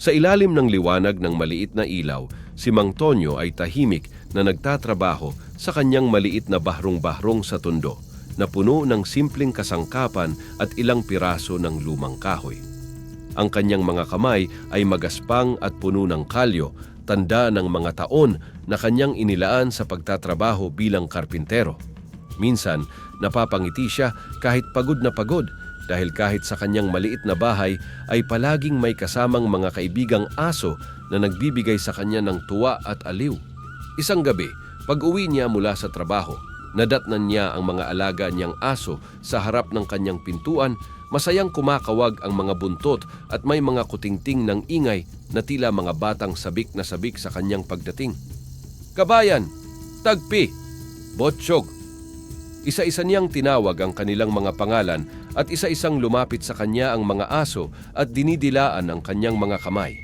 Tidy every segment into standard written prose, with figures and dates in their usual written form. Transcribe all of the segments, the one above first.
Sa ilalim ng liwanag ng maliit na ilaw, si Mang Tonyo ay tahimik na nagtatrabaho sa kanyang maliit na bahrong-bahrong sa tundo na puno ng simpleng kasangkapan at ilang piraso ng lumang kahoy. Ang kanyang mga kamay ay magaspang at puno ng kalyo, tanda ng mga taon na kanyang inilaan sa pagtatrabaho bilang karpintero. Minsan, napapangiti siya kahit pagod na pagod dahil kahit sa kanyang maliit na bahay ay palaging may kasamang mga kaibigang aso na nagbibigay sa kanya ng tuwa at aliw. Isang gabi, pag-uwi niya mula sa trabaho, nadatnan niya ang mga alaga niyang aso sa harap ng kanyang pintuan. Masayang kumakawag ang mga buntot at may mga kutingting ng ingay na tila mga batang sabik na sabik sa kanyang pagdating. Kabayan, tagpi, botsyog. Isa-isa niyang tinawag ang kanilang mga pangalan at isa-isang lumapit sa kanya ang mga aso at dinidilaan ang kanyang mga kamay.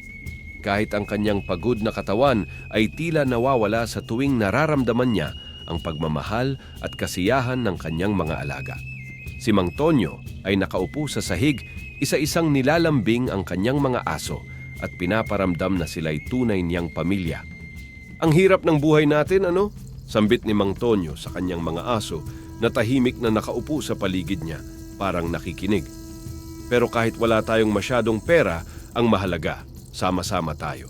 Kahit ang kanyang pagod na katawan ay tila nawawala sa tuwing nararamdaman niya ang pagmamahal at kasiyahan ng kanyang mga alaga. Si Mang Tonyo ay nakaupo sa sahig, isa-isang nilalambing ang kanyang mga aso at pinaparamdam na sila'y tunay niyang pamilya. Ang hirap ng buhay natin, ano? Sambit ni Mang Tonyo sa kanyang mga aso na tahimik na nakaupo sa paligid niya, parang nakikinig. Pero kahit wala tayong masyadong pera, ang mahalaga, sama-sama tayo.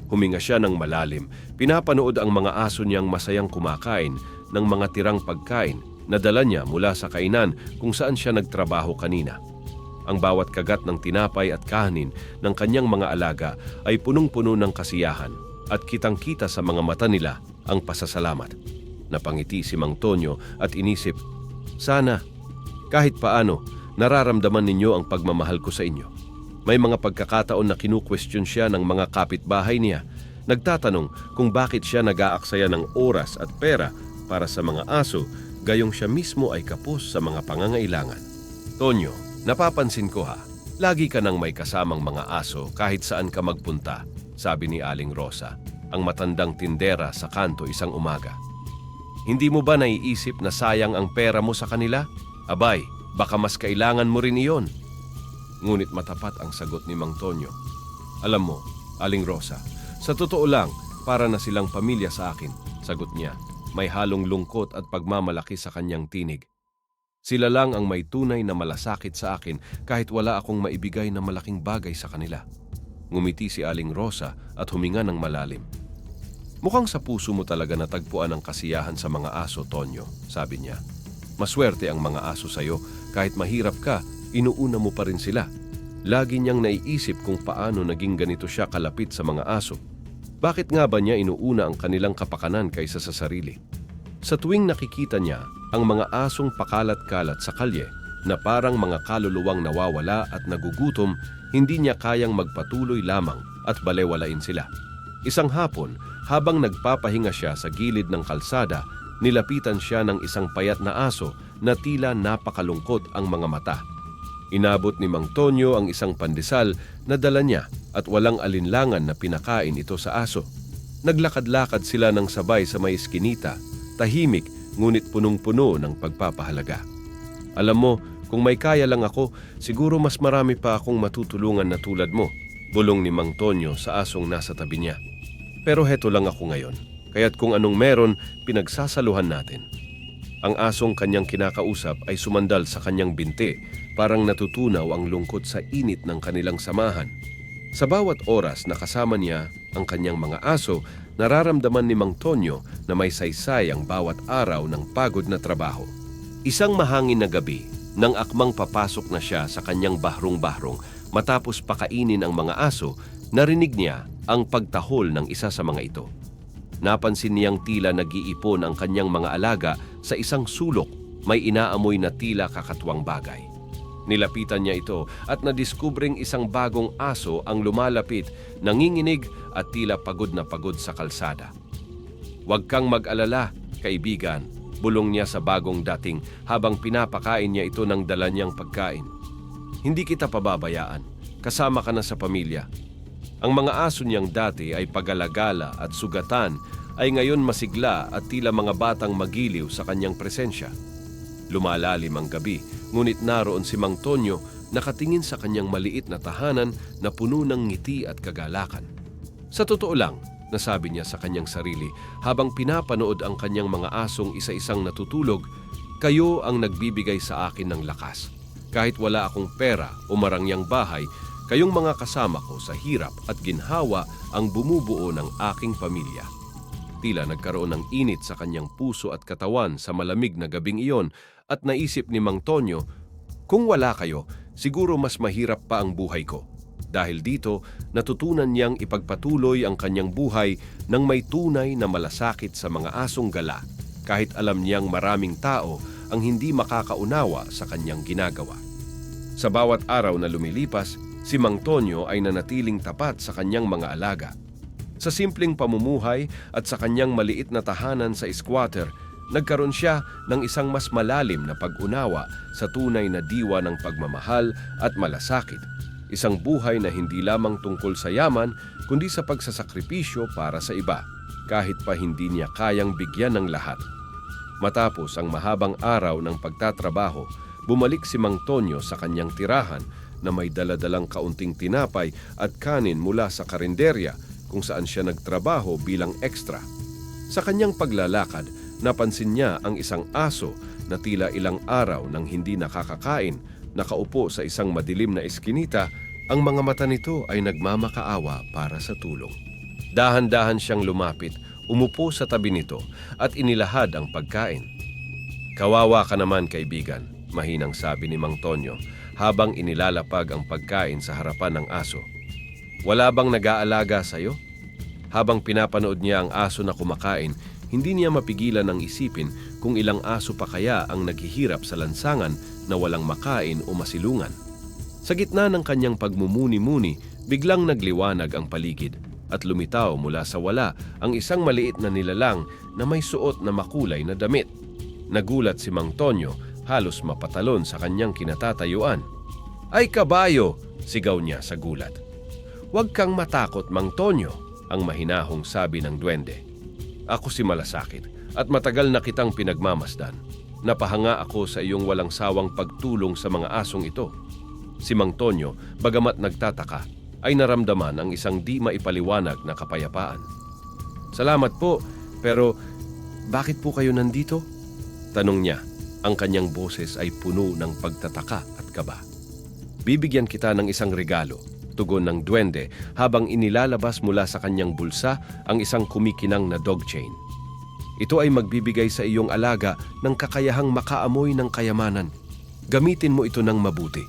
Huminga siya ng malalim, pinapanood ang mga aso niyang masayang kumakain ng mga tirang pagkain na dala niya mula sa kainan kung saan siya nagtrabaho kanina. Ang bawat kagat ng tinapay at kanin ng kanyang mga alaga ay punong-puno ng kasiyahan at kitang-kita sa mga mata nila ang pasasalamat. Napangiti si Mang Tonyo at inisip, sana, kahit paano, nararamdaman ninyo ang pagmamahal ko sa inyo. May mga pagkakataon na kinu-question siya ng mga kapitbahay niya, nagtatanong kung bakit siya nag-aaksaya ng oras at pera para sa mga aso, gayong siya mismo ay kapos sa mga pangangailangan. Tonyo, napapansin ko ha, lagi ka nang may kasamang mga aso kahit saan ka magpunta, sabi ni Aling Rosa, ang matandang tindera sa kanto isang umaga. Hindi mo ba naiisip na sayang ang pera mo sa kanila? Abay, baka mas kailangan mo rin iyon. Ngunit matapat ang sagot ni Mang Tonyo. Alam mo, Aling Rosa, sa totoo lang, para na silang pamilya sa akin, sagot niya. May halong lungkot at pagmamalaki sa kanyang tinig. Sila lang ang may tunay na malasakit sa akin kahit wala akong maibigay na malaking bagay sa kanila. Ngumiti si Aling Rosa at huminga ng malalim. Mukhang sa puso mo talaga natagpuan ang kasiyahan sa mga aso, Tonyo, sabi niya. Maswerte ang mga aso sa'yo, kahit mahirap ka, inuuna mo pa rin sila. Lagi niyang naiisip kung paano naging ganito siya kalapit sa mga aso. Bakit nga ba niya inuuna ang kanilang kapakanan kaysa sa sarili? Sa tuwing nakikita niya ang mga asong pakalat-kalat sa kalye na parang mga kaluluwang nawawala at nagugutom, hindi niya kayang magpatuloy lamang at balewalain sila. Isang hapon, habang nagpapahinga siya sa gilid ng kalsada, nilapitan siya ng isang payat na aso na tila napakalungkot ang mga mata. Inabot ni Mang Tonyo ang isang pandesal na dala niya at walang alinlangan na pinakain ito sa aso. Naglakad-lakad sila ng sabay sa may eskinita, tahimik ngunit punong-puno ng pagpapahalaga. Alam mo, kung may kaya lang ako, siguro mas marami pa akong matutulungan na tulad mo, bulong ni Mang Tonyo sa asong nasa tabi niya. Pero heto lang ako ngayon, kaya't kung anong meron, pinagsasaluhan natin. Ang asong kanyang kinakausap ay sumandal sa kanyang binti, parang natutunaw ang lungkot sa init ng kanilang samahan. Sa bawat oras na kasama niya ang kanyang mga aso, nararamdaman ni Mang Tonyo na may saysay ang bawat araw ng pagod na trabaho. Isang mahangin na gabi, nang akmang papasok na siya sa kanyang bahrong-bahrong matapos pakainin ang mga aso, narinig niya ang pagtahol ng isa sa mga ito. Napansin niyang tila nag-iipon ang kanyang mga alaga sa isang sulok, may inaamoy na tila kakatuwang bagay. Nilapitan niya ito at nadiskubring isang bagong aso ang lumalapit, nanginginig at tila pagod na pagod sa kalsada. "Huwag kang mag-alala, kaibigan," bulong niya sa bagong dating habang pinapakain niya ito ng dala niyang pagkain. "Hindi kita pababayaan, kasama ka na sa pamilya." Ang mga aso niyang dati ay pagalagala at sugatan ay ngayon masigla at tila mga batang magiliw sa kanyang presensya. Lumalalim ang gabi, ngunit naroon si Mang Tonyo nakatingin sa kanyang maliit na tahanan na puno ng ngiti at kagalakan. Sa totoo lang, nasabi niya sa kanyang sarili habang pinapanood ang kanyang mga asong isa-isang natutulog, kayo ang nagbibigay sa akin ng lakas. Kahit wala akong pera o marangyang bahay, kayong mga kasama ko sa hirap at ginhawa ang bumubuo ng aking pamilya. Tila nagkaroon ng init sa kanyang puso at katawan sa malamig na gabing iyon at naisip ni Mang Tonyo, kung wala kayo, siguro mas mahirap pa ang buhay ko. Dahil dito, natutunan niyang ipagpatuloy ang kanyang buhay ng may tunay na malasakit sa mga asong gala, kahit alam niyang maraming tao ang hindi makakaunawa sa kanyang ginagawa. Sa bawat araw na lumilipas, si Mang Tonyo ay nanatiling tapat sa kanyang mga alaga. Sa simpleng pamumuhay at sa kanyang maliit na tahanan sa squatter, nagkaroon siya ng isang mas malalim na pag-unawa sa tunay na diwa ng pagmamahal at malasakit. Isang buhay na hindi lamang tungkol sa yaman, kundi sa pagsasakripisyo para sa iba, kahit pa hindi niya kayang bigyan ng lahat. Matapos ang mahabang araw ng pagtatrabaho, bumalik si Mang Tonyo sa kanyang tirahan na may daladalang kaunting tinapay at kanin mula sa karinderya kung saan siya nagtrabaho bilang ekstra. Sa kanyang paglalakad, napansin niya ang isang aso na tila ilang araw nang hindi nakakakain, nakaupo sa isang madilim na eskinita. Ang mga mata nito ay nagmamakaawa para sa tulong. Dahan-dahan siyang lumapit, umupo sa tabi nito at inilahad ang pagkain. "Kawawa ka naman, kaibigan," mahinang sabi ni Mang Tonyo habang inilalapag ang pagkain sa harapan ng aso. "Wala bang nag-aalaga sa'yo?" Habang pinapanood niya ang aso na kumakain, hindi niya mapigilan ng isipin kung ilang aso pa kaya ang naghihirap sa lansangan na walang makain o masilungan. Sa gitna ng kanyang pagmumuni-muni, biglang nagliwanag ang paligid at lumitaw mula sa wala ang isang maliit na nilalang na may suot na makulay na damit. Nagulat si Mang Tonyo, halos mapatalon sa kanyang kinatatayuan. "Ay kabayo!" sigaw niya sa gulat. "Huwag kang matakot, Mang Tonyo," ang mahinahong sabi ng duwende. "Ako si Malasakit at matagal na kitang pinagmamasdan. Napahanga ako sa iyong walang sawang pagtulong sa mga asong ito." Si Mang Tonyo, bagamat nagtataka, ay naramdaman ang isang di maipaliwanag na kapayapaan. "Salamat po, pero bakit po kayo nandito?" tanong niya. Ang kanyang boses ay puno ng pagtataka at kaba. "Bibigyan kita ng isang regalo," tugon ng duwende habang inilalabas mula sa kanyang bulsa ang isang kumikinang na dog chain. "Ito ay magbibigay sa iyong alaga ng kakayahang makaamoy ng kayamanan. Gamitin mo ito ng mabuti."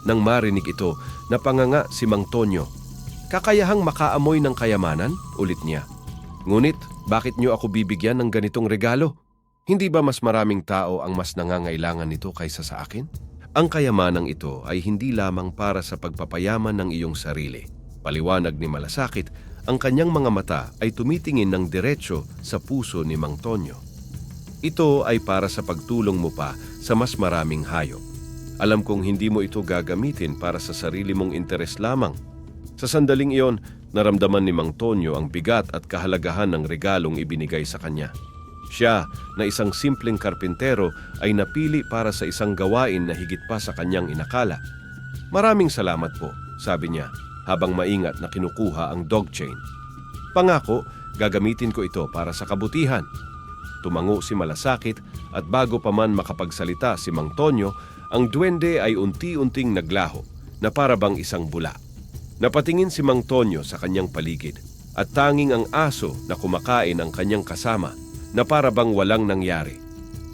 Nang marinig ito, napanganga si Mang Tonyo. "Kakayahang makaamoy ng kayamanan?" ulit niya. "Ngunit bakit niyo ako bibigyan ng ganitong regalo? Hindi ba mas maraming tao ang mas nangangailangan nito kaysa sa akin? Ang kayamanang ito ay hindi lamang para sa pagpapayaman ng iyong sarili." Paliwanag ni Malasakit, ang kanyang mga mata ay tumitingin ng diretsyo sa puso ni Mang Tonyo. "Ito ay para sa pagtulong mo pa sa mas maraming hayop. Alam kong hindi mo ito gagamitin para sa sarili mong interes lamang." Sa sandaling iyon, naramdaman ni Mang Tonyo ang bigat at kahalagahan ng regalong ibinigay sa kanya. Siya, na isang simpleng karpintero, ay napili para sa isang gawain na higit pa sa kanyang inakala. "Maraming salamat po," sabi niya, habang maingat na kinukuha ang dog chain. "Pangako, gagamitin ko ito para sa kabutihan." Tumango si Malasakit at bago pa man makapagsalita si Mang Tonyo, ang duwende ay unti-unting naglaho na para bang isang bula. Napatingin si Mang Tonyo sa kanyang paligid at tanging ang aso na kumakain ang kanyang kasama na para bang walang nangyari.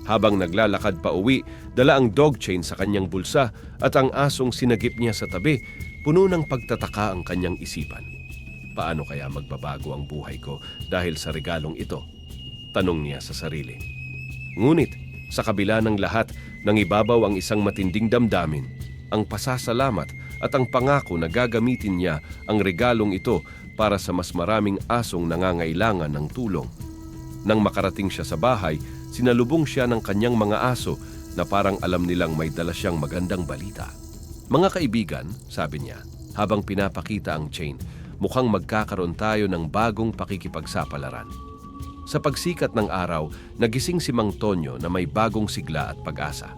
Habang naglalakad pa uwi, dala ang dog chain sa kanyang bulsa at ang asong sinagip niya sa tabi, puno ng pagtataka ang kanyang isipan. "Paano kaya magbabago ang buhay ko dahil sa regalong ito?" tanong niya sa sarili. Ngunit sa kabila ng lahat, nangibabaw ang isang matinding damdamin, ang pasasalamat at ang pangako na gagamitin niya ang regalong ito para sa mas maraming asong nangangailangan ng tulong. Nang makarating siya sa bahay, sinalubong siya ng kanyang mga aso na parang alam nilang may dala siyang magandang balita. "Mga kaibigan," sabi niya, habang pinapakita ang chain, "mukhang magkakaroon tayo ng bagong pakikipagsapalaran." Sa pagsikat ng araw, nagising si Mang Tonyo na may bagong sigla at pag-asa.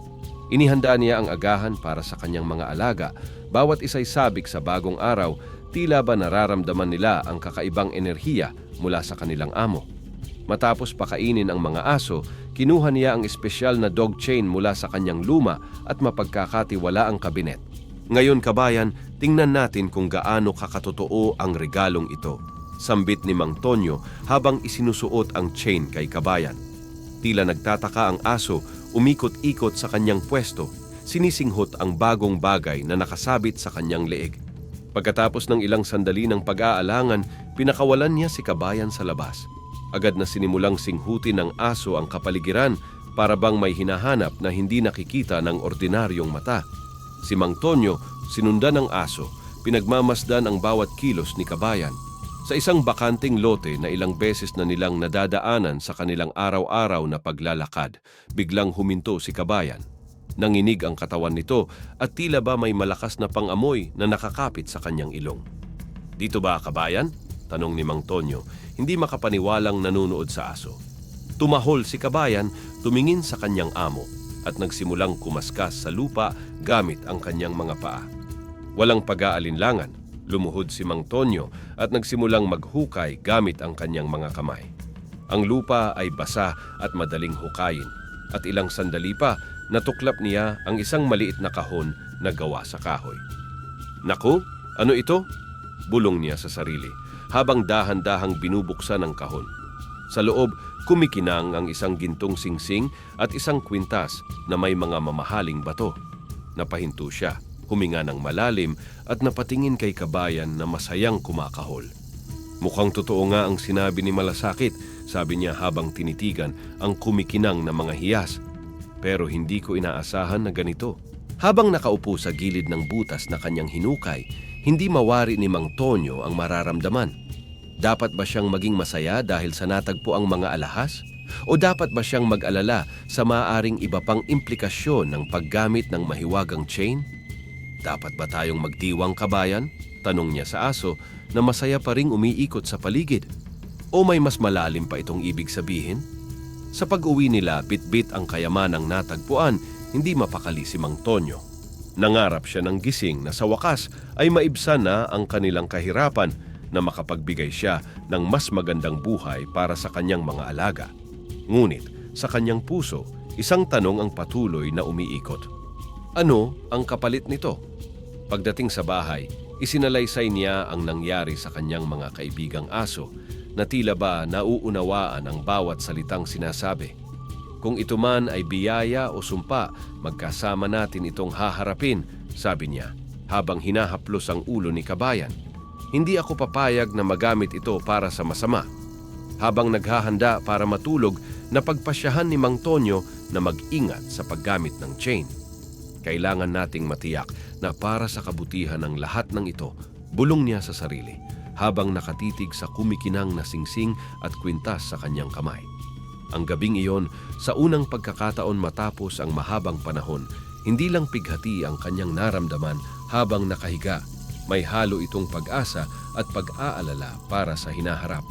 Inihanda niya ang agahan para sa kanyang mga alaga. Bawat isa'y sabik sa bagong araw, tila ba nararamdaman nila ang kakaibang enerhiya mula sa kanilang amo. Matapos pakainin ang mga aso, kinuha niya ang espesyal na dog chain mula sa kanyang luma at mapagkakatiwalaang kabinet. Ngayon kabayan, tingnan natin kung gaano kakatotoo ang regalong ito. Sambit ni Mang Tonyo habang isinusuot ang chain kay kabayan. Tila nagtataka ang aso, umikot-ikot sa kanyang pwesto, sinisinghot ang bagong bagay na nakasabit sa kanyang leeg. Pagkatapos ng ilang sandali ng pag-aalangan, pinakawalan niya si kabayan sa labas. Agad na sinimulang singhutin ng aso ang kapaligiran para bang may hinahanap na hindi nakikita ng ordinaryong mata. Si Mang Tonyo, sinundan ng aso, pinagmamasdan ang bawat kilos ni kabayan. Sa isang bakanting lote na ilang beses na nilang nadadaanan sa kanilang araw-araw na paglalakad, biglang huminto si kabayan. Nanginig ang katawan nito at tila ba may malakas na pangamoy na nakakapit sa kanyang ilong. "Dito ba, kabayan?" tanong ni Mang Tonyo, hindi makapaniwalang nanunood sa aso. Tumahol si kabayan, tumingin sa kanyang amo at nagsimulang kumaskas sa lupa gamit ang kanyang mga paa. Walang pag-aalinlangan, lumuhod si Mang Tonyo at nagsimulang maghukay gamit ang kanyang mga kamay. Ang lupa ay basa at madaling hukayin at ilang sandali pa natuklap niya ang isang maliit na kahon na gawa sa kahoy. "Naku, ano ito?" bulong niya sa sarili habang dahan-dahang binubuksan ang kahon. Sa loob, kumikinang ang isang gintong singsing at isang kwintas na may mga mamahaling bato. Napahinto siya, huminga ng malalim at napatingin kay kabayan na masayang kumakahol. "Mukhang totoo nga ang sinabi ni Malasakit," sabi niya habang tinitigan ang kumikinang na mga hiyas. "Pero hindi ko inaasahan na ganito." Habang nakaupo sa gilid ng butas na kanyang hinukay, hindi mawari ni Mang Tonyo ang mararamdaman. Dapat ba siyang maging masaya dahil sa natagpo ang mga alahas? O dapat ba siyang mag-alala sa maaaring iba pang implikasyon ng paggamit ng mahiwagang chain? "Dapat ba tayong magdiwang, kabayan?" tanong niya sa aso na masaya pa ring umiikot sa paligid. "O may mas malalim pa itong ibig sabihin?" Sa pag-uwi nila, bitbit ang kayamanang natagpuan, hindi mapakali si Mang Tonyo. Nangarap siya ng gising na sa wakas ay maibsan na ang kanilang kahirapan na makapagbigay siya ng mas magandang buhay para sa kanyang mga alaga. Ngunit sa kanyang puso, isang tanong ang patuloy na umiikot. Ano ang kapalit nito? Pagdating sa bahay, isinalaysay niya ang nangyari sa kanyang mga kaibigang aso na tila ba nauunawaan ang bawat salitang sinasabi. "Kung ito man ay biyaya o sumpa, magkasama natin itong haharapin," sabi niya habang hinahaplos ang ulo ni kabayan. "Hindi ako papayag na magamit ito para sa masama." Habang naghahanda para matulog, napagpasyahan ni Mang Tonyo na mag-ingat sa paggamit ng chain. "Kailangan nating matiyak na para sa kabutihan ng lahat ng ito," bulong niya sa sarili, habang nakatitig sa kumikinang na singsing at kwintas sa kanyang kamay. Ang gabing iyon, sa unang pagkakataon matapos ang mahabang panahon, hindi lang pighati ang kanyang naramdaman habang nakahiga. May halo itong pag-asa at pag-aalala para sa hinaharap.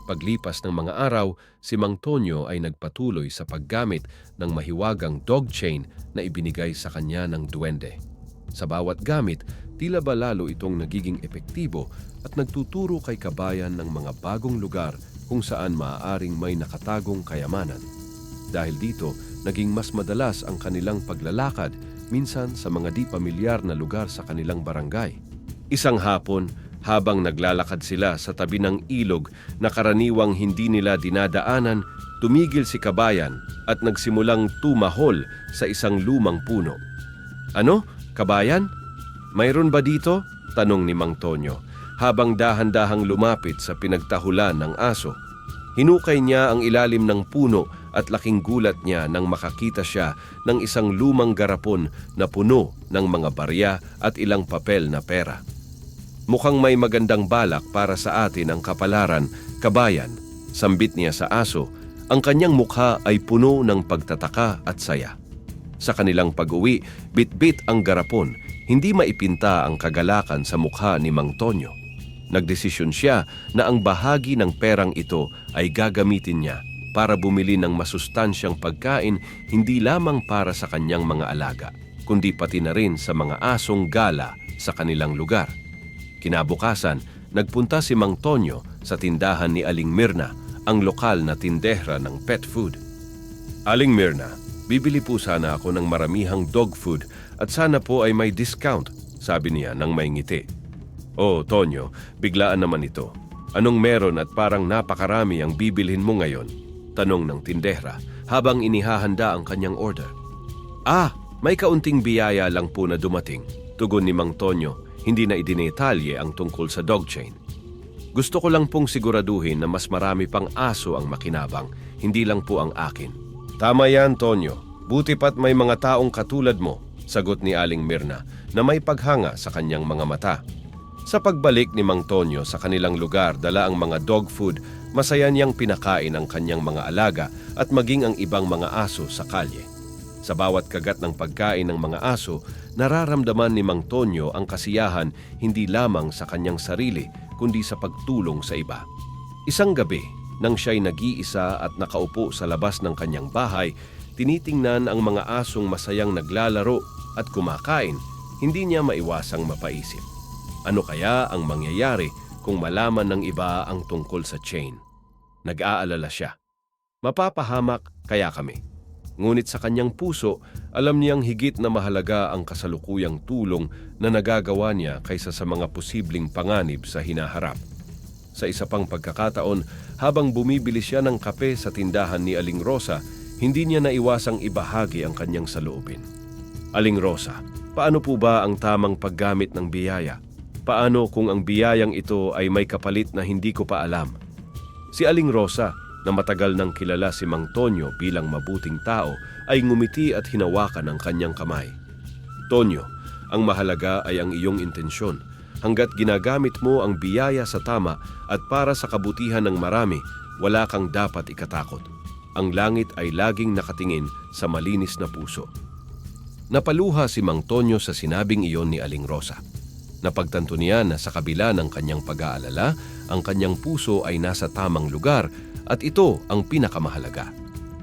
Paglipas ng mga araw, si Mang Tonyo ay nagpatuloy sa paggamit ng mahiwagang dog chain na ibinigay sa kanya ng duwende. Sa bawat gamit, tila ba lalo itong nagiging epektibo at nagtuturo kay kabayan ng mga bagong lugar kung saan maaaring may nakatagong kayamanan. Dahil dito, naging mas madalas ang kanilang paglalakad, minsan sa mga di pamilyar na lugar sa kanilang barangay. Isang hapon, habang naglalakad sila sa tabi ng ilog na karaniwang hindi nila dinadaanan, tumigil si kabayan at nagsimulang tumahol sa isang lumang puno. "Ano, kabayan? Mayroon ba dito?" tanong ni Mang Tonyo, habang dahan-dahang lumapit sa pinagtahulan ng aso. Hinukay niya ang ilalim ng puno at laking gulat niya nang makakita siya ng isang lumang garapon na puno ng mga barya at ilang papel na pera. "Mukhang may magandang balak para sa atin ang kapalaran, kabayan," sambit niya sa aso. Ang kanyang mukha ay puno ng pagtataka at saya. Sa kanilang pag-uwi, bit-bit ang garapon, hindi maipinta ang kagalakan sa mukha ni Mang Tonyo. Nagdesisyon siya na ang bahagi ng perang ito ay gagamitin niya para bumili ng masustansyang pagkain hindi lamang para sa kanyang mga alaga, kundi pati na rin sa mga asong gala sa kanilang lugar. Kinabukasan, nagpunta si Mang Tonyo sa tindahan ni Aling Mirna, ang lokal na tindera ng pet food. Aling Mirna, bibili po sana ako ng maramihang dog food at sana po ay may discount, sabi niya nang may ngiti. Oh, Tonyo, biglaan naman ito. Anong meron at parang napakarami ang bibilhin mo ngayon? Tanong ng tindera habang inihahanda ang kanyang order. Ah, may kaunting biyaya lang po na dumating, tugon ni Mang Tonyo, hindi na idinetalye ang tungkol sa dog chain. Gusto ko lang pong siguraduhin na mas marami pang aso ang makinabang, hindi lang po ang akin. Tama yan, Tonyo. Buti pat may mga taong katulad mo, sagot ni Aling Mirna na may paghanga sa kanyang mga mata. Sa pagbalik ni Mang Tonyo sa kanilang lugar dala ang mga dog food, masaya niyang pinakain ang kanyang mga alaga at maging ang ibang mga aso sa kalye. Sa bawat kagat ng pagkain ng mga aso, nararamdaman ni Mang Tonyo ang kasiyahan hindi lamang sa kanyang sarili, kundi sa pagtulong sa iba. Isang gabi, nang siya'y nag-iisa at nakaupo sa labas ng kanyang bahay, tinitingnan ang mga asong masayang naglalaro at kumakain, hindi niya maiwasang mapaisip. Ano kaya ang mangyayari kung malaman ng iba ang tungkol sa chain? Nag-aalala siya. Mapapahamak kaya kami. Ngunit sa kanyang puso, alam niyang higit na mahalaga ang kasalukuyang tulong na nagagawa niya kaysa sa mga posibleng panganib sa hinaharap. Sa isa pang pagkakataon, habang bumibili siya ng kape sa tindahan ni Aling Rosa, hindi niya naiwasang ibahagi ang kanyang saloobin. Aling Rosa, paano po ba ang tamang paggamit ng biyaya? Paano kung ang biyayang ito ay may kapalit na hindi ko pa alam? Si Aling Rosa, na matagal nang kilala si Mang Tonyo bilang mabuting tao, ay ngumiti at hinawakan ang kanyang kamay. Tonyo, ang mahalaga ay ang iyong intensyon. Hanggat ginagamit mo ang biyaya sa tama at para sa kabutihan ng marami, wala kang dapat ikatakot. Ang langit ay laging nakatingin sa malinis na puso. Napaluha si Mang Tonyo sa sinabing iyon ni Aling Rosa. Napagtanto niya na sa kabila ng kanyang pag-aalala, ang kanyang puso ay nasa tamang lugar at ito ang pinakamahalaga.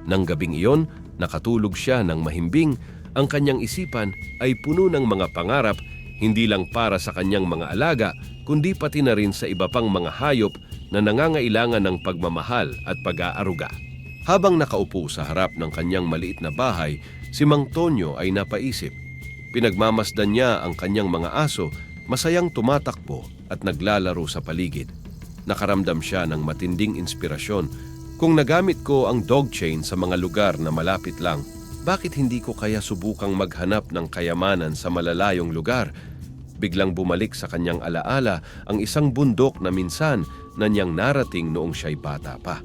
Nang gabing iyon, nakatulog siya ng mahimbing, ang kanyang isipan ay puno ng mga pangarap, hindi lang para sa kanyang mga alaga, kundi pati na rin sa iba pang mga hayop na nangangailangan ng pagmamahal at pag-aaruga. Habang nakaupo sa harap ng kanyang maliit na bahay, si Mang Tonyo ay napaisip. Pinagmamasdan niya ang kanyang mga aso, masayang tumatakbo at naglalaro sa paligid. Nakaramdam siya ng matinding inspirasyon. Kung nagamit ko ang dog chain sa mga lugar na malapit lang, bakit hindi ko kaya subukang maghanap ng kayamanan sa malalayong lugar? Biglang bumalik sa kanyang alaala ang isang bundok na minsan na niyang narating noong siya'y bata pa.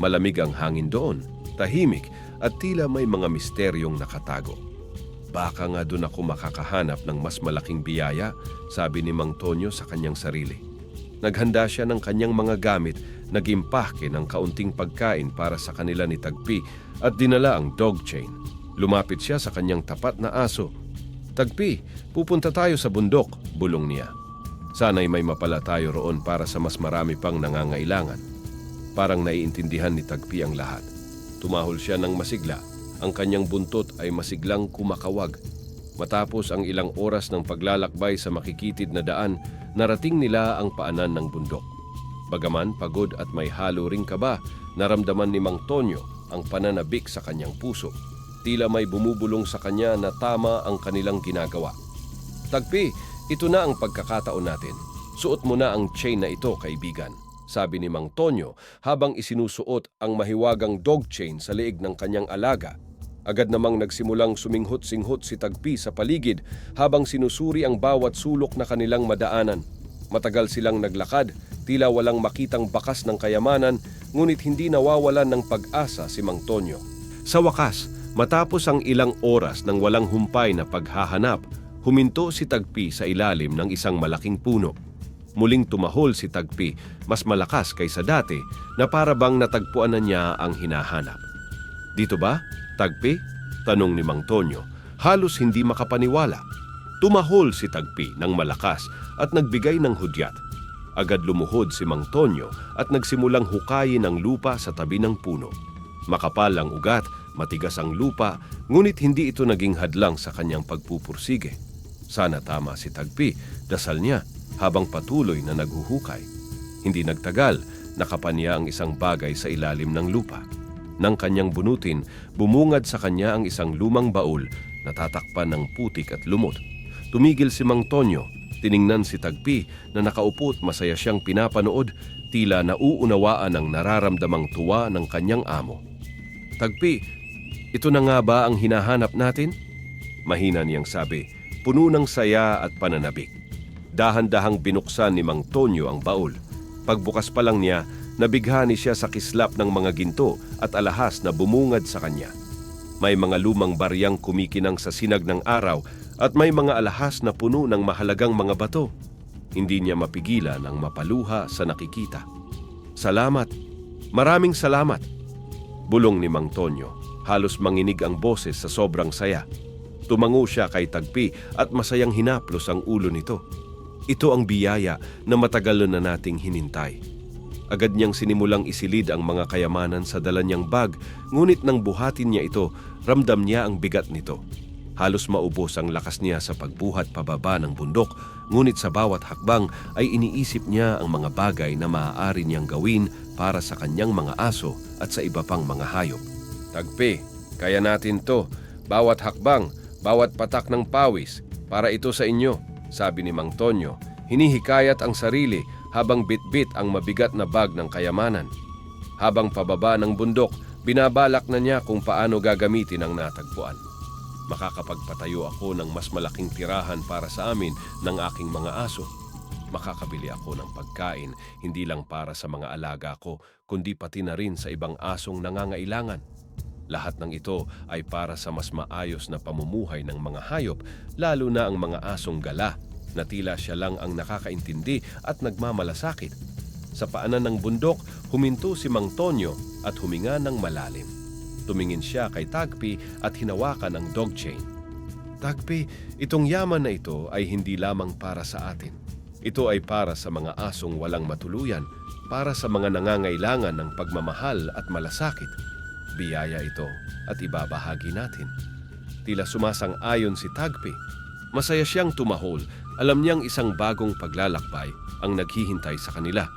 Malamig ang hangin doon, tahimik at tila may mga misteryong nakatago. Baka nga doon ako makakahanap ng mas malaking biyaya, sabi ni Mang Tonyo sa kanyang sarili. Naghanda siya ng kanyang mga gamit, nag-impake ng kaunting pagkain para sa kanila ni Tagpi at dinala ang dog chain. Lumapit siya sa kanyang tapat na aso. Tagpi, pupunta tayo sa bundok, bulong niya. Sana'y may mapala tayo roon para sa mas marami pang nangangailangan. Parang naiintindihan ni Tagpi ang lahat. Tumahol siya ng masigla. Ang kanyang buntot ay masiglang kumakawag. Matapos ang ilang oras ng paglalakbay sa makikitid na daan, narating nila ang paanan ng bundok. Bagaman pagod at may halo ring kaba, naramdaman ni Mang Tonyo ang pananabik sa kanyang puso. Tila may bumubulong sa kanya na tama ang kanilang ginagawa. Tagpi, ito na ang pagkakataon natin. Suot mo na ang chain na ito, kaibigan, sabi ni Mang Tonyo habang isinusuot ang mahiwagang dog chain sa leeg ng kanyang alaga. Agad namang nagsimulang suminghot-singhot si Tagpi sa paligid habang sinusuri ang bawat sulok na kanilang madaanan. Matagal silang naglakad, tila walang makitang bakas ng kayamanan, ngunit hindi nawawalan ng pag-asa si Mang Tonyo. Sa wakas, matapos ang ilang oras ng walang humpay na paghahanap, huminto si Tagpi sa ilalim ng isang malaking puno. Muling tumahol si Tagpi, mas malakas kaysa dati, na para bang natagpuan na niya ang hinahanap. Dito ba, Tagpi? Tanong ni Mang Tonyo, halos hindi makapaniwala. Tumahol si Tagpi ng malakas at nagbigay ng hudyat. Agad lumuhod si Mang Tonyo at nagsimulang hukayin ang lupa sa tabi ng puno. Makapal ang ugat, matigas ang lupa, ngunit hindi ito naging hadlang sa kanyang pagpupursige. Sana tama si Tagpi, dasal niya, habang patuloy na naghuhukay. Hindi nagtagal, nakapan niya ang isang bagay sa ilalim ng lupa. Nang kanyang bunutin, bumungad sa kanya ang isang lumang baul na tatakpan ng putik at lumot. Tumigil si Mang Tonyo, tiningnan si Tagpi na nakaupo at masaya siyang pinapanood, tila nauunawaan ang nararamdamang tuwa ng kanyang amo. Tagpi, ito na nga ba ang hinahanap natin? Mahina niyang sabi, puno ng saya at pananabik. Dahan-dahang binuksan ni Mang Tonyo ang baul. Pagbukas pa lang niya, nabighani siya sa kislap ng mga ginto at alahas na bumungad sa kanya. May mga lumang baryang kumikinang sa sinag ng araw at may mga alahas na puno ng mahalagang mga bato. Hindi niya mapigilan ang mapaluha sa nakikita. Salamat! Maraming salamat! Bulong ni Mang Tonyo. Halos manginig ang boses sa sobrang saya. Tumango siya kay Tagpi at masayang hinaplos ang ulo nito. Ito ang biyaya na matagal na nating hinintay. Agad niyang sinimulang isilid ang mga kayamanan sa dala niyang bag, ngunit nang buhatin niya ito, ramdam niya ang bigat nito. Halos maubos ang lakas niya sa pagbuhat pababa ng bundok, ngunit sa bawat hakbang ay iniisip niya ang mga bagay na maaari niyang gawin para sa kanyang mga aso at sa iba pang mga hayop. Tagpi, kaya natin to. Bawat hakbang, bawat patak ng pawis, para ito sa inyo, sabi ni Mang Tonyo. Hinihikayat ang sarili habang bitbit ang mabigat na bag ng kayamanan. Habang pababa ng bundok, binabalak na niya kung paano gagamitin ang natagpuan. Makakapagpatayo ako ng mas malaking tirahan para sa amin ng aking mga aso. Makakabili ako ng pagkain hindi lang para sa mga alaga ko, kundi pati na rin sa ibang asong nangangailangan. Lahat ng ito ay para sa mas maayos na pamumuhay ng mga hayop, lalo na ang mga asong gala, na tila siya lang ang nakakaintindi at nagmamalasakit. Sa paanan ng bundok, huminto si Mang Tonyo at huminga ng malalim. Tumingin siya kay Tagpi at hinawakan ang dog chain. Tagpi, itong yaman na ito ay hindi lamang para sa atin. Ito ay para sa mga asong walang matuluyan, para sa mga nangangailangan ng pagmamahal at malasakit. Biyaya ito at ibabahagi natin. Tila sumasang-ayon si Tagpi. Masaya siyang tumahol. Alam niyang isang bagong paglalakbay ang naghihintay sa kanila.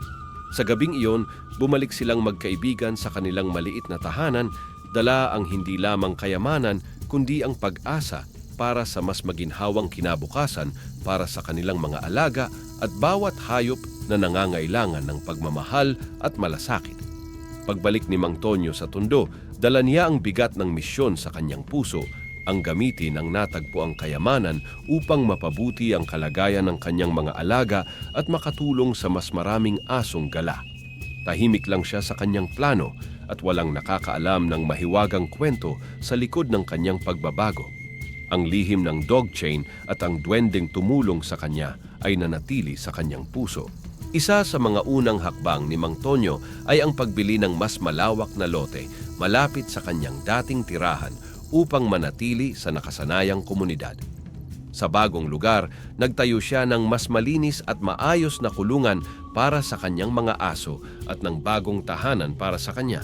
Sa gabing iyon, bumalik silang magkaibigan sa kanilang maliit na tahanan, dala ang hindi lamang kayamanan kundi ang pag-asa para sa mas maginhawang kinabukasan para sa kanilang mga alaga at bawat hayop na nangangailangan ng pagmamahal at malasakit. Pagbalik ni Mang Tonyo sa tundo, dala niya ang bigat ng misyon sa kanyang puso, ang gamitin ang natagpuang kayamanan upang mapabuti ang kalagayan ng kanyang mga alaga at makatulong sa mas maraming asong gala. Tahimik lang siya sa kanyang plano at walang nakakaalam ng mahiwagang kwento sa likod ng kanyang pagbabago. Ang lihim ng dog chain at ang duwendeng tumulong sa kanya ay nanatili sa kanyang puso. Isa sa mga unang hakbang ni Mang Tonyo ay ang pagbili ng mas malawak na lote malapit sa kanyang dating tirahan upang manatili sa nakasanayang komunidad. Sa bagong lugar, nagtayo siya ng mas malinis at maayos na kulungan para sa kanyang mga aso at ng bagong tahanan para sa kanya.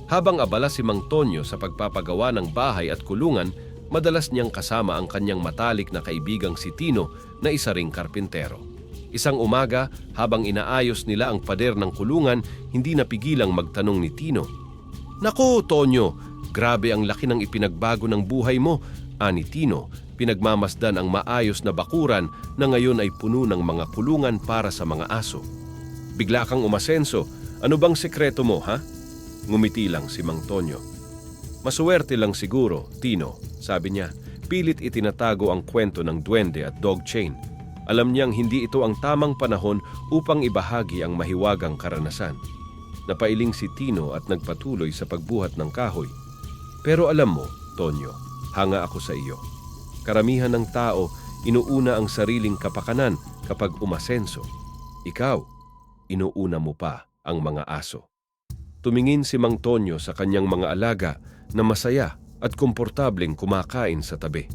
Habang abala si Mang Tonyo sa pagpapagawa ng bahay at kulungan, madalas niyang kasama ang kanyang matalik na kaibigang si Tino na isa ring karpintero. Isang umaga, habang inaayos nila ang pader ng kulungan, hindi napigilang magtanong ni Tino. "Naku, Tonyo, grabe ang laki ng ipinagbago ng buhay mo," ani Tino, pinagmamasdan ang maayos na bakuran na ngayon ay puno ng mga kulungan para sa mga aso. "Bigla kang umasenso. Ano bang sekreto mo, ha?" Ngumiti lang si Mang Tonyo. "Masuwerte lang siguro, Tino," sabi niya. Pilit itinatago ang kwento ng duwende at dog chain. Alam niyang hindi ito ang tamang panahon upang ibahagi ang mahiwagang karanasan. Napailing si Tino at nagpatuloy sa pagbuhat ng kahoy. "Pero alam mo, Tonyo, hanga ako sa iyo. Karamihan ng tao, inuuna ang sariling kapakanan kapag umasenso. Ikaw, inuuna mo pa ang mga aso." Tumingin si Mang Tonyo sa kanyang mga alaga na masaya at komportableng kumakain sa tabi.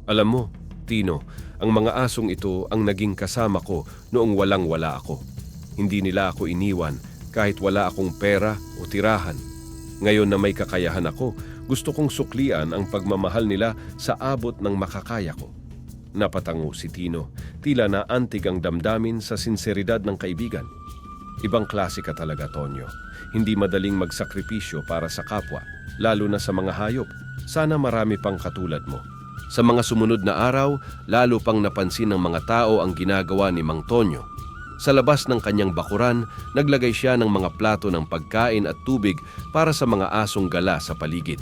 "Alam mo, Tino, ang mga asong ito ang naging kasama ko noong walang-wala ako. Hindi nila ako iniwan kahit wala akong pera o tirahan. Ngayon na may kakayahan ako, gusto kong suklian ang pagmamahal nila sa abot ng makakaya ko. Napatango si Tino, tila naantig ang damdamin sa sinseridad ng kaibigan. Ibang klase ka talaga, Tonyo. Hindi madaling magsakripisyo para sa kapwa, lalo na sa mga hayop. Sana marami pang katulad mo. Sa mga sumunod na araw, lalo pang napansin ng mga tao ang ginagawa ni Mang Tonyo. Sa labas ng kanyang bakuran, naglagay siya ng mga plato ng pagkain at tubig para sa mga asong gala sa paligid.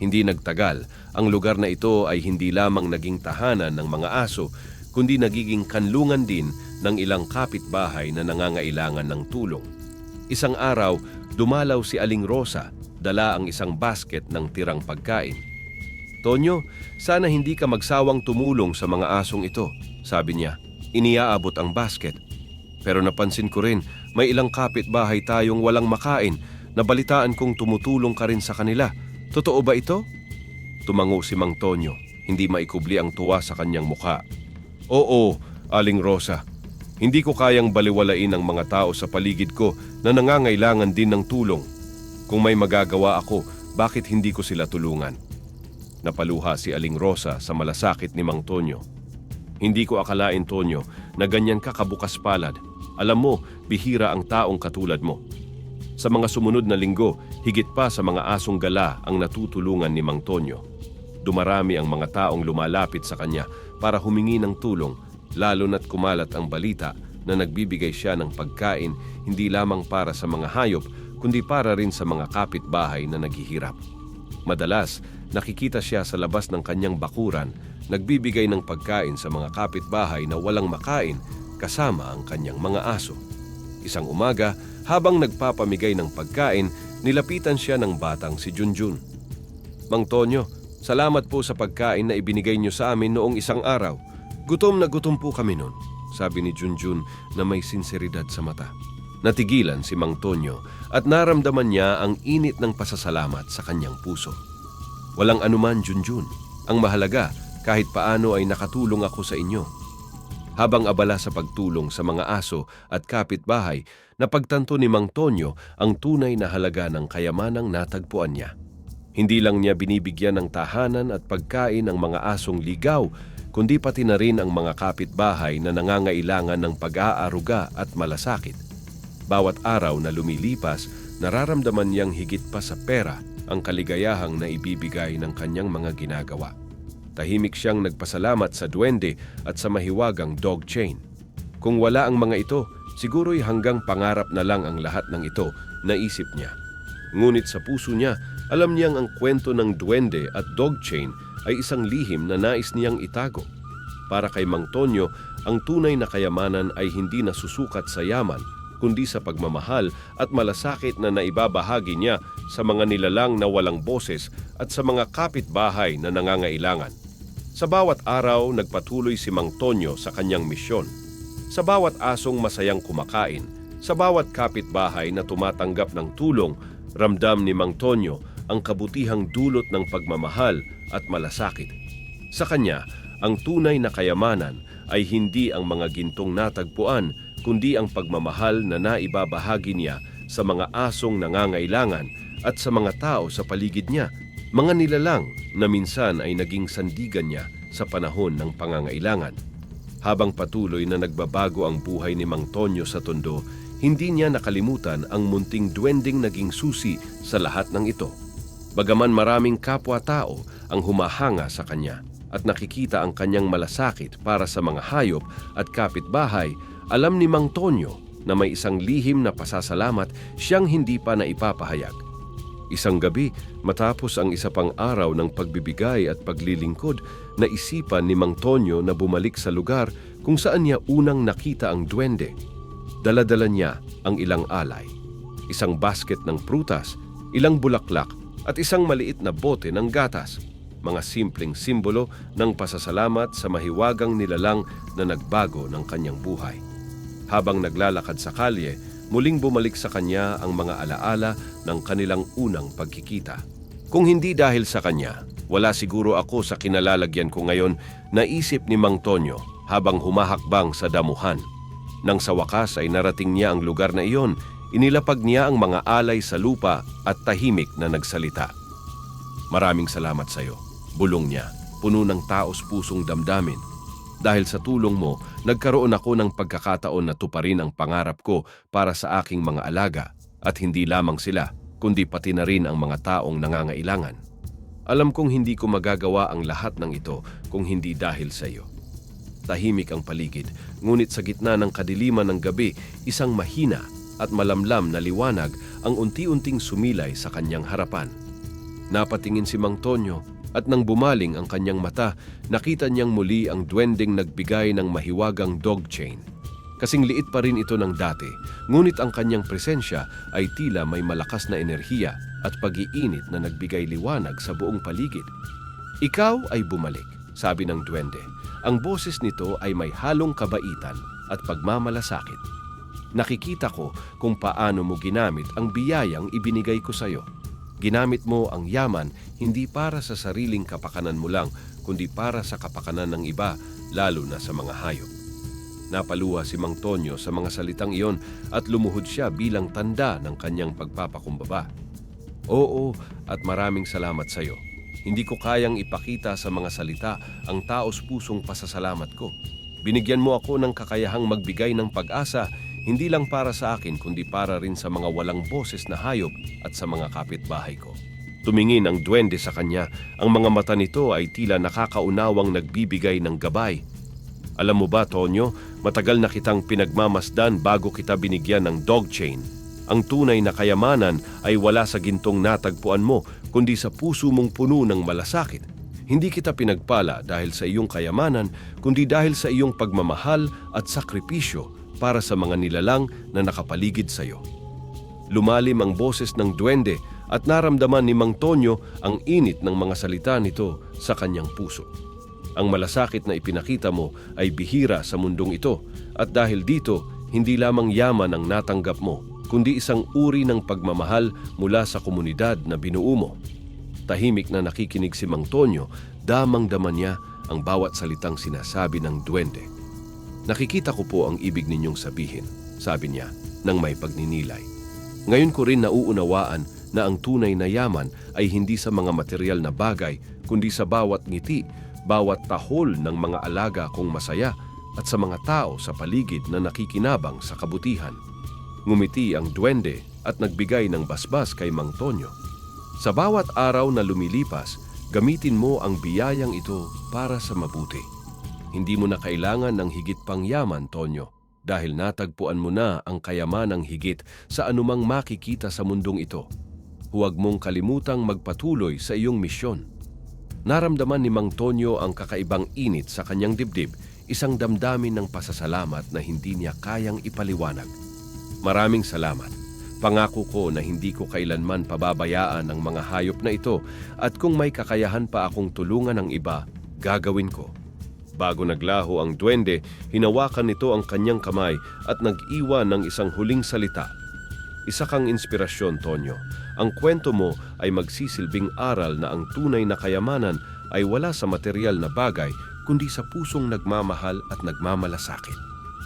Hindi nagtagal, ang lugar na ito ay hindi lamang naging tahanan ng mga aso, kundi nagiging kanlungan din ng ilang kapitbahay na nangangailangan ng tulong. Isang araw, dumalaw si Aling Rosa, dala ang isang basket ng tirang pagkain. "Tonyo, sana hindi ka magsawang tumulong sa mga asong ito," sabi niya. Iniaabot ang basket. "Pero napansin ko rin, may ilang kapitbahay tayong walang makain. Nabalitaan kong tumutulong ka rin sa kanila. Totoo ba ito?" Tumango si Mang Tonyo, hindi maikubli ang tuwa sa kanyang mukha. "Oo, Aling Rosa. Hindi ko kayang baliwalain ang mga tao sa paligid ko na nangangailangan din ng tulong. Kung may magagawa ako, bakit hindi ko sila tulungan?" Napaluha si Aling Rosa sa malasakit ni Mang Tonyo. "Hindi ko akalain, Tonyo, na ganyan ka kabukas palad. Alam mo, bihira ang taong katulad mo." Sa mga sumunod na linggo, higit pa sa mga asong gala ang natutulungan ni Mang Tonyo. Dumarami ang mga taong lumalapit sa kanya para humingi ng tulong, lalo na't kumalat ang balita na nagbibigay siya ng pagkain hindi lamang para sa mga hayop, kundi para rin sa mga kapitbahay na naghihirap. Madalas, nakikita siya sa labas ng kanyang bakuran, nagbibigay ng pagkain sa mga kapitbahay na walang makain kasama ang kanyang mga aso. Isang umaga, habang nagpapamigay ng pagkain, nilapitan siya ng batang si Junjun. "Mang Tonyo, salamat po sa pagkain na ibinigay niyo sa amin noong isang araw. Gutom na gutom po kami noon," sabi ni Junjun na may sinseridad sa mata. Natigilan si Mang Tonyo at naramdaman niya ang init ng pasasalamat sa kanyang puso. "Walang anuman, Junjun. Ang mahalaga, kahit paano ay nakatulong ako sa inyo." Habang abala sa pagtulong sa mga aso at kapitbahay, napagtanto ni Mang Tonyo ang tunay na halaga ng kayamanang natagpuan niya. Hindi lang niya binibigyan ng tahanan at pagkain ang mga asong ligaw, kundi pati na rin ang mga kapitbahay na nangangailangan ng pag-aaruga at malasakit. Bawat araw na lumilipas, nararamdaman niyang higit pa sa pera ang kaligayahang naibibigay ng kanyang mga ginagawa. Tahimik siyang nagpasalamat sa duwende at sa mahiwagang dog chain. Kung wala ang mga ito, siguro'y hanggang pangarap na lang ang lahat ng ito, naisip niya. Ngunit sa puso niya, alam niyang ang kwento ng duwende at dog chain ay isang lihim na nais niyang itago. Para kay Mang Tonyo, ang tunay na kayamanan ay hindi nasusukat sa yaman, kundi sa pagmamahal at malasakit na naibabahagi niya sa mga nilalang na walang boses at sa mga kapitbahay na nangangailangan. Sa bawat araw, nagpatuloy si Mang Tonyo sa kanyang misyon. Sa bawat asong masayang kumakain, sa bawat kapitbahay na tumatanggap ng tulong, ramdam ni Mang Tonyo ang kabutihang dulot ng pagmamahal at malasakit. Sa kanya, ang tunay na kayamanan ay hindi ang mga gintong natagpuan, kundi ang pagmamahal na naibabahagi niya sa mga asong nangangailangan at sa mga tao sa paligid niya, mga nilalang na minsan ay naging sandigan niya sa panahon ng pangangailangan. Habang patuloy na nagbabago ang buhay ni Mang Tonyo sa Tondo, hindi niya nakalimutan ang munting duwending naging susi sa lahat ng ito. Bagaman maraming kapwa-tao ang humahanga sa kanya at nakikita ang kanyang malasakit para sa mga hayop at kapitbahay, alam ni Mang Tonyo na may isang lihim na pasasalamat siyang hindi pa naipapahayag. Isang gabi, matapos ang isa pang araw ng pagbibigay at paglilingkod, naisipan ni Mang Tonyo na bumalik sa lugar kung saan niya unang nakita ang duwende. Dala-dala niya ang ilang alay, isang basket ng prutas, ilang bulaklak at isang maliit na bote ng gatas, mga simpleng simbolo ng pasasalamat sa mahiwagang nilalang na nagbago ng kanyang buhay. Habang naglalakad sa kalye, muling bumalik sa kanya ang mga alaala ng kanilang unang pagkikita. Kung hindi dahil sa kanya, wala siguro ako sa kinalalagyan ko ngayon, naisip ni Mang Tonyo habang humahakbang sa damuhan. Nang sa wakas ay narating niya ang lugar na iyon, Inilapag niya ang mga alay sa lupa at tahimik na nagsalita. Maraming salamat sa iyo, bulong niya, puno ng taos-pusong damdamin. Dahil sa tulong mo, nagkaroon ako ng pagkakataon na tuparin ang pangarap ko para sa aking mga alaga at hindi lamang sila, kundi pati na rin ang mga taong nangangailangan. Alam kong hindi ko magagawa ang lahat ng ito kung hindi dahil sa iyo. Tahimik ang paligid, ngunit sa gitna ng kadiliman ng gabi, isang mahina at malamlam na liwanag ang unti-unting sumilay sa kanyang harapan. Napatingin si Mang Tonyo at nang bumaling ang kanyang mata, nakita niyang muli ang duwendeng nagbigay ng mahiwagang dog chain. Kasing liit pa rin ito ng dati, ngunit ang kanyang presensya ay tila may malakas na enerhiya at pag-iinit na nagbigay liwanag sa buong paligid. Ikaw ay bumalik, sabi ng duwende. Ang boses nito ay may halong kabaitan at pagmamalasakit. Nakikita ko kung paano mo ginamit ang biyayang ibinigay ko sa iyo. Ginamit mo ang yaman hindi para sa sariling kapakanan mo lang, kundi para sa kapakanan ng iba, lalo na sa mga hayop. Napaluha si Mang Tonyo sa mga salitang iyon at lumuhod siya bilang tanda ng kanyang pagpapakumbaba. Oo, at maraming salamat sa iyo. Hindi ko kayang ipakita sa mga salita ang taos-pusong pasasalamat ko. Binigyan mo ako ng kakayahang magbigay ng pag-asa, hindi lang para sa akin kundi para rin sa mga walang boses na hayop at sa mga kapitbahay ko. Tumingin ang duwende sa kanya, ang mga mata nito ay tila nakakaunawang nagbibigay ng gabay. Alam mo ba, Tonyo, matagal na kitang pinagmamasdan bago kita binigyan ng dog chain. Ang tunay na kayamanan ay wala sa gintong natagpuan mo, kundi sa puso mong puno ng malasakit. Hindi kita pinagpala dahil sa iyong kayamanan, kundi dahil sa iyong pagmamahal at sakripisyo para sa mga nilalang na nakapaligid sa iyo. Lumalim ang boses ng duwende at naramdaman ni Mang Tonyo ang init ng mga salita nito sa kanyang puso. Ang malasakit na ipinakita mo ay bihira sa mundong ito at dahil dito, hindi lamang yaman ang natanggap mo, kundi isang uri ng pagmamahal mula sa komunidad na binuo mo. Tahimik na nakikinig si Mang Tonyo, damang-dama niya ang bawat salitang sinasabi ng duwende. Nakikita ko po ang ibig ninyong sabihin, sabi niya, nang may pagninilay. Ngayon ko rin nauunawaan na ang tunay na yaman ay hindi sa mga material na bagay, kundi sa bawat ngiti, bawat tahol ng mga alaga kong masaya at sa mga tao sa paligid na nakikinabang sa kabutihan. Ngumiti ang duwende at nagbigay ng basbas kay Mang Tonyo. Sa bawat araw na lumilipas, gamitin mo ang biyayang ito para sa mabuti. Hindi mo na kailangan ng higit pang yaman, Tonyo, dahil natagpuan mo na ang kayamanang higit sa anumang makikita sa mundong ito. Huwag mong kalimutang magpatuloy sa iyong misyon. Naramdaman ni Mang Tonyo ang kakaibang init sa kanyang dibdib, isang damdamin ng pasasalamat na hindi niya kayang ipaliwanag. Maraming salamat. Pangako ko na hindi ko kailanman pababayaan ang mga hayop na ito at kung may kakayahan pa akong tulungan ng iba, gagawin ko. Bago naglaho ang duwende, hinawakan nito ang kanyang kamay at nag-iwan ng isang huling salita. Isa kang inspirasyon, Tonyo. Ang kwento mo ay magsisilbing aral na ang tunay na kayamanan ay wala sa material na bagay, kundi sa pusong nagmamahal at nagmamalasakit.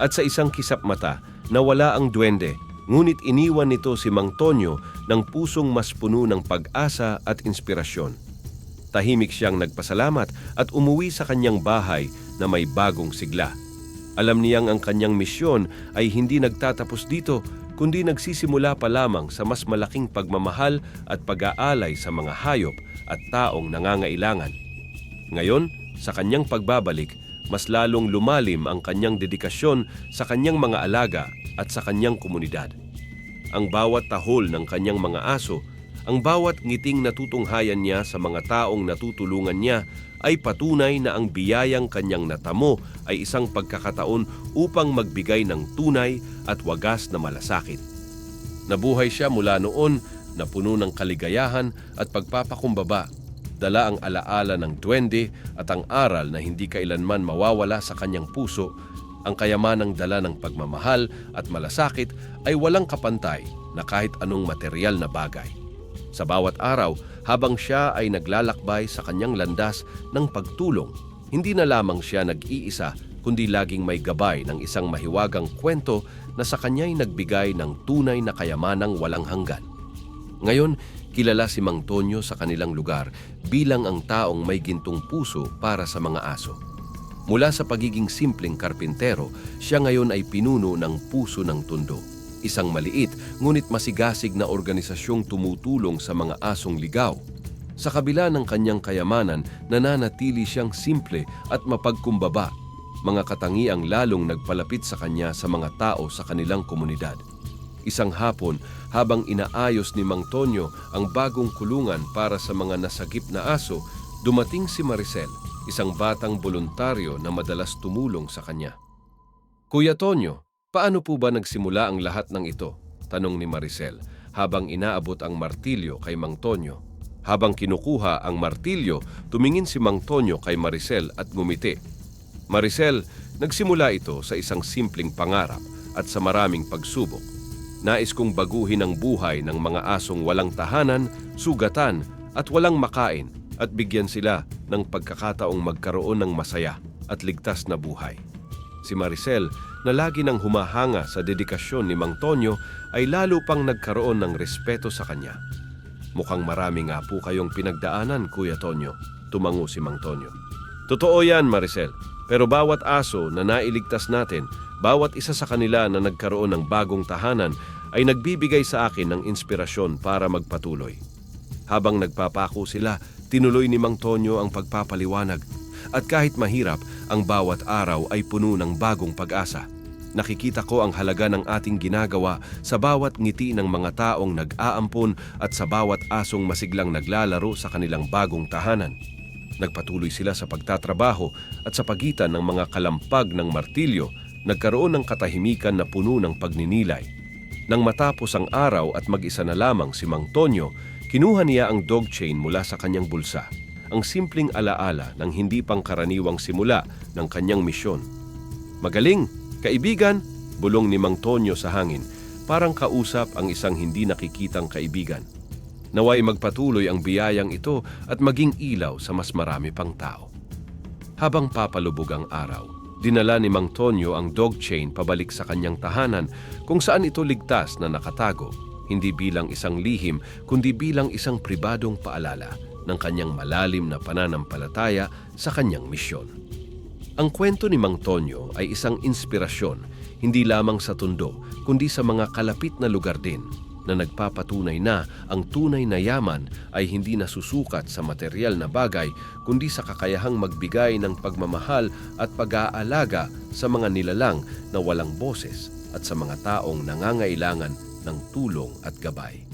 At sa isang kisap mata, nawala ang duwende, ngunit iniwan nito si Mang Tonyo ng pusong mas puno ng pag-asa at inspirasyon. Tahimik siyang nagpasalamat at umuwi sa kanyang bahay na may bagong sigla. Alam niyang ang kanyang misyon ay hindi nagtatapos dito, kundi nagsisimula pa lamang sa mas malaking pagmamahal at pag-aalay sa mga hayop at taong nangangailangan. Ngayon, sa kanyang pagbabalik, mas lalong lumalim ang kanyang dedikasyon sa kanyang mga alaga at sa kanyang komunidad. Ang bawat tahol ng kanyang mga aso, ang bawat ngiting natutunghayan niya sa mga taong natutulungan niya ay patunay na ang biyayang kanyang natamo ay isang pagkakataon upang magbigay ng tunay at wagas na malasakit. Nabuhay siya mula noon na puno ng kaligayahan at pagpapakumbaba, dala ang alaala ng duwende at ang aral na hindi kailanman mawawala sa kanyang puso. Ang kayamanang dala ng pagmamahal at malasakit ay walang kapantay na kahit anong material na bagay. Sa bawat araw, habang siya ay naglalakbay sa kanyang landas ng pagtulong, hindi na lamang siya nag-iisa, kundi laging may gabay ng isang mahiwagang kwento na sa kanya'y nagbigay ng tunay na kayamanang walang hanggan. Ngayon, kilala si Mang Tonyo sa kanilang lugar bilang ang taong may gintong puso para sa mga aso. Mula sa pagiging simpleng karpintero, siya ngayon ay pinuno ng Puso ng Tondo, isang maliit ngunit masigasig na organisasyong tumutulong sa mga asong ligaw. Sa kabila ng kanyang kayamanan, nananatili siyang simple at mapagkumbaba, mga katangiang lalong nagpalapit sa kanya sa mga tao sa kanilang komunidad. Isang hapon, habang inaayos ni Mang Tonyo ang bagong kulungan para sa mga nasagip na aso, dumating si Maricel, isang batang voluntaryo na madalas tumulong sa kanya. "Kuya Tonyo, paano po ba nagsimula ang lahat ng ito?" tanong ni Maricel habang inaabot ang martilyo kay Mang Tonyo. Habang kinukuha ang martilyo, tumingin si Mang Tonyo kay Maricel at ngumiti. "Maricel, nagsimula ito sa isang simpleng pangarap at sa maraming pagsubok. Nais kong baguhin ang buhay ng mga asong walang tahanan, sugatan at walang makain at bigyan sila ng pagkakataong magkaroon ng masaya at ligtas na buhay." Si Maricel, na lagi nang humahanga sa dedikasyon ni Mang Tonyo, ay lalo pang nagkaroon ng respeto sa kanya. "Mukhang marami nga po kayong pinagdaanan, Kuya Tonyo," tumango si Mang Tonyo. "Totoo yan, Maricel. Pero bawat aso na nailigtas natin, bawat isa sa kanila na nagkaroon ng bagong tahanan ay nagbibigay sa akin ng inspirasyon para magpatuloy." Habang nagpapako sila, tinuloy ni Mang Tonyo ang pagpapaliwanag. "At kahit mahirap, ang bawat araw ay puno ng bagong pag-asa. Nakikita ko ang halaga ng ating ginagawa sa bawat ngiti ng mga taong nag-aampon at sa bawat asong masiglang naglalaro sa kanilang bagong tahanan." Nagpatuloy sila sa pagtatrabaho at sa pagitan ng mga kalampag ng martilyo, nagkaroon ng katahimikan na puno ng pagninilay. Nang matapos ang araw at mag-isa na lamang si Mang Tonyo, kinuha niya ang dog chain mula sa kanyang bulsa, ang simpleng alaala ng hindi pangkaraniwang simula ng kanyang misyon. "Magaling, kaibigan," bulong ni Mang Tonyo sa hangin, parang kausap ang isang hindi nakikitang kaibigan. Naway magpatuloy ang biyayang ito at maging ilaw sa mas marami pang tao. Habang papalubog ang araw, dinala ni Mang Tonyo ang dog chain pabalik sa kanyang tahanan kung saan ito ligtas na nakatago, hindi bilang isang lihim kundi bilang isang pribadong paalala ng kanyang malalim na pananampalataya sa kanyang misyon. Ang kwento ni Mang Tonyo ay isang inspirasyon, hindi lamang sa Tondo, kundi sa mga kalapit na lugar din, na nagpapatunay na ang tunay na yaman ay hindi nasusukat sa materyal na bagay, kundi sa kakayahang magbigay ng pagmamahal at pag-aalaga sa mga nilalang na walang boses at sa mga taong nangangailangan ng tulong at gabay.